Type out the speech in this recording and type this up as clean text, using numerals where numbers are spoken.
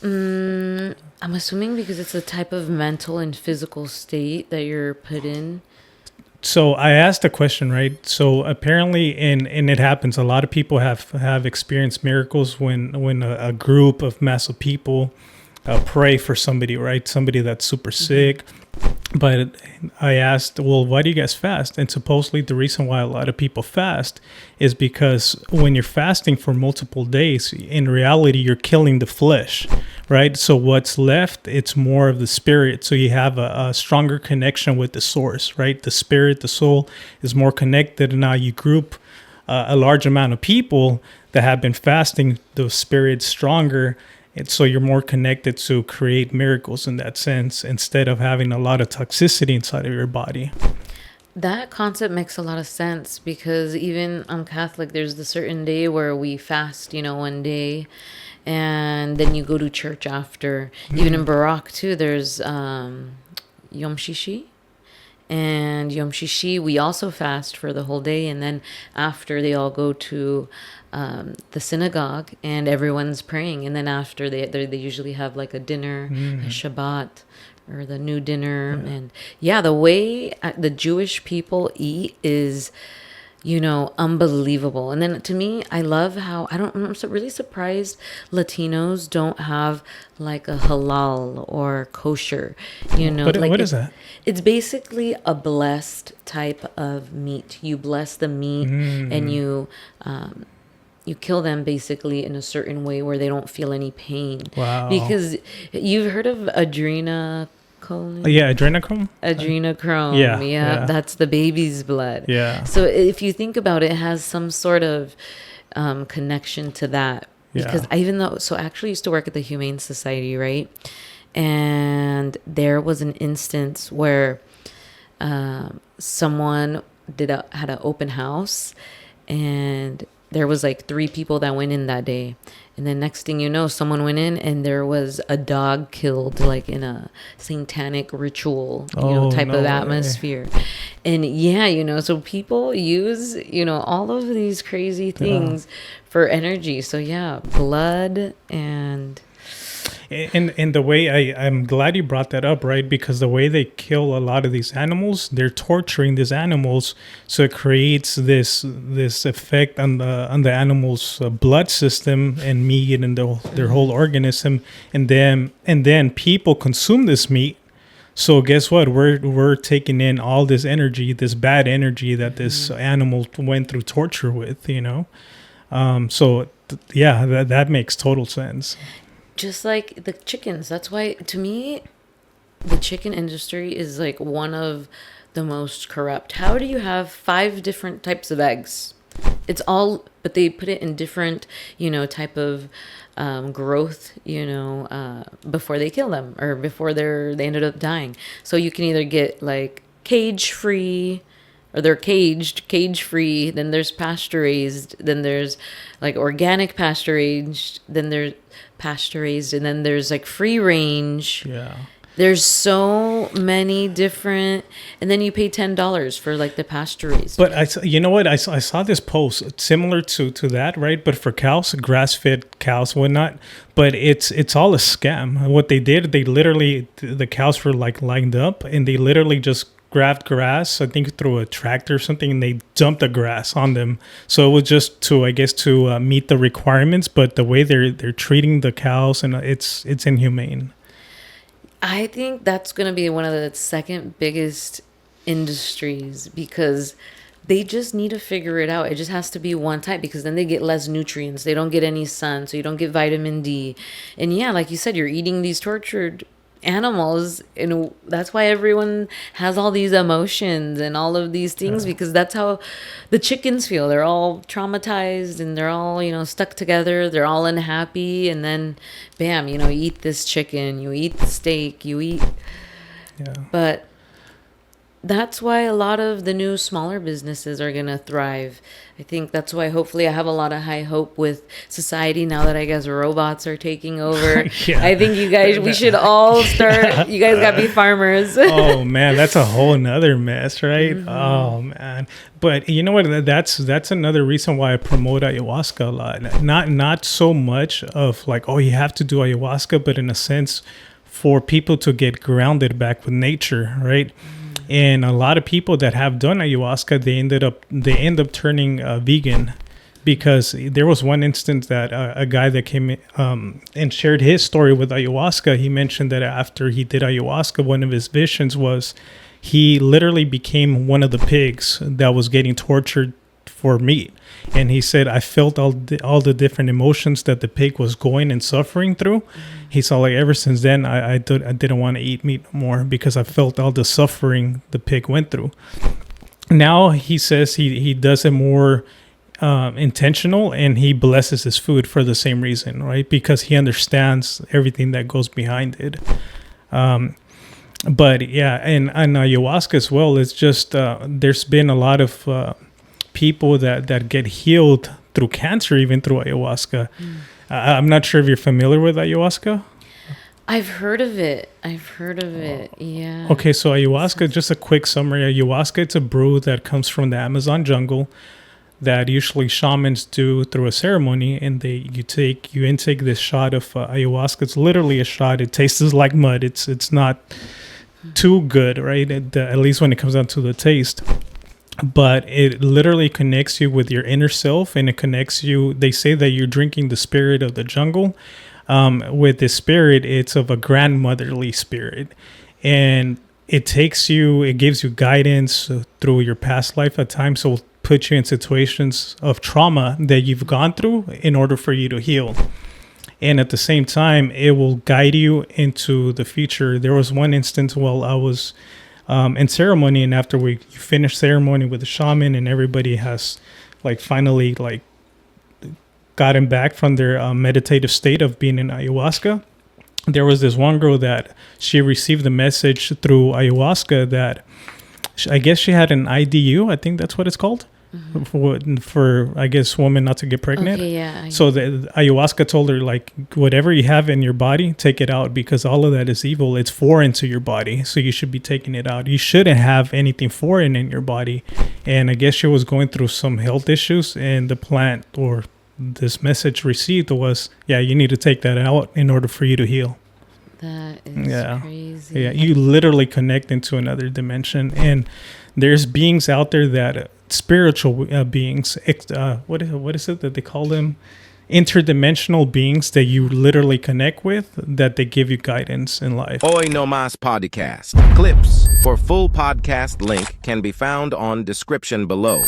I'm assuming because it's a type of mental and physical state that you're put in. So I asked a question, right? So apparently, and it happens. A lot of people have experienced miracles when a group of massive people pray for somebody, right? Somebody that's super sick. But I asked, well, why do you guys fast? And supposedly the reason why a lot of people fast is because when you're fasting for multiple days, in reality, you're killing the flesh, right? So what's left, it's more of the spirit. So you have a stronger connection with the source, right? The spirit, the soul is more connected. And now you group a large amount of people that have been fasting, the spirit's stronger. And so you're more connected to create miracles in that sense instead of having a lot of toxicity inside of your body. That concept makes a lot of sense because even I'm Catholic, there's the certain day where we fast, one day, and then you go to church after. Even in Baroque too, there's Yom Shishi. And Yom Shishi, we also fast for the whole day. And then after, they all go to the synagogue and everyone's praying. And then after, they usually have like a dinner, a Shabbat, or the new dinner. And yeah, the way the Jewish people eat is, unbelievable. And then to me, I love how I'm really surprised Latinos don't have like a halal or kosher, What is that? It's basically a blessed type of meat. You bless the meat and you kill them basically in a certain way where they don't feel any pain. Wow. Because you've heard of adrenochrome? Yeah, adrenochrome. Adrenochrome. Yeah. That's the baby's blood. Yeah. So if you think about it, it has some sort of connection to that. Because I actually used to work at the Humane Society, right? And there was an instance where someone had an open house, and there was like 3 people that went in that day. And then next thing you know, someone went in and there was a dog killed, like in a satanic ritual, type of atmosphere. And so people use, all of these crazy things for energy. So yeah, blood and the way I'm glad you brought that up, right? Because the way they kill a lot of these animals, they're torturing these animals, so it creates this effect on the animal's blood system and meat and their whole organism, and then people consume this meat. So guess what? We're taking in all this energy, this bad energy that this animal went through torture with, that makes total sense. just like the chickens. That's why, to me, the chicken industry is like one of the most corrupt. How do you have 5 different types of eggs? It's all, but they put it in different, type of growth, before they kill them or before they ended up dying. So you can either get like cage free, or they're cage free. Then there's pasture raised. Then there's like organic pasture raised. Then there's pasture raised, and then there's like free range. Yeah. There's so many different, and then you pay $10 for like the pasture raised. But you know what? I saw this post similar to that, right? But for cows, grass-fed cows, whatnot. But it's all a scam. What they did, they literally, the cows were like lined up, and they literally just grabbed grass, I think through a tractor or something, and they dumped the grass on them. So it was just to, I guess, to meet the requirements. But the way they're treating the cows, and it's inhumane. I think that's going to be one of the second biggest industries, because they just need to figure it out. It just has to be one type, because then they get less nutrients. They don't get any sun, so you don't get vitamin D. And yeah, like you said, you're eating these tortured animals, and that's why everyone has all these emotions and all of these things, because that's how the chickens feel. They're all traumatized, and they're all, stuck together. They're all unhappy, and then bam, you eat this chicken, you eat the steak, you eat. Yeah. But that's why a lot of the new smaller businesses are gonna thrive. I think that's why hopefully I have a lot of high hope with society now that I guess robots are taking over. Yeah. I think you guys, we should all start. Yeah. You guys gotta be farmers. Oh man, that's a whole nother mess, right? Oh man. But you know what? That's another reason why I promote ayahuasca a lot. Not so much of like, oh, you have to do ayahuasca, but in a sense for people to get grounded back with nature, right? And a lot of people that have done ayahuasca, they end up turning vegan, because there was one instance that a guy that came and shared his story with ayahuasca. He mentioned that after he did ayahuasca, one of his visions was he literally became one of the pigs that was getting tortured for meat. And he said, I felt all the different emotions that the pig was going and suffering through. He saw, like, ever since then, I didn't want to eat meat more, because I felt all the suffering the pig went through. Now he says he does it more intentional, and he blesses his food for the same reason, right? Because he understands everything that goes behind it. But yeah, and ayahuasca as well, it's just there's been a lot of people that get healed through cancer, even through ayahuasca. I'm not sure if you're familiar with ayahuasca. I've heard of it. Yeah. Okay, so ayahuasca, just a quick summary. Ayahuasca, it's a brew that comes from the Amazon jungle that usually shamans do through a ceremony, and you intake this shot of ayahuasca. It's literally a shot. It tastes like mud. It's not too good, right? At least when it comes down to the taste. But it literally connects you with your inner self, and it connects you. They say that you're drinking the spirit of the jungle. With this spirit, it's of a grandmotherly spirit, and it gives you guidance through your past life at times. So it'll put you in situations of trauma that you've gone through in order for you to heal. And at the same time, it will guide you into the future. There was one instance while I was in ceremony, and after you finish ceremony with the shaman and everybody has finally gotten back from their meditative state of being in ayahuasca, there was this one girl that she received the message through ayahuasca that I guess she had an IDU. I think that's what it's called. For I guess women not to get pregnant. Okay, yeah. So the ayahuasca told her, whatever you have in your body, take it out, because all of that is evil. It's foreign to your body, so you should be taking it out. You shouldn't have anything foreign in your body. And I guess she was going through some health issues, and the plant or this message received was, yeah, you need to take that out in order for you to heal. That is crazy. Yeah, you literally connect into another dimension, and there's beings out there that spiritual beings. What is it that they call them? Interdimensional beings that you literally connect with, that they give you guidance in life. Nomas podcast. Clips for full podcast link can be found on description below.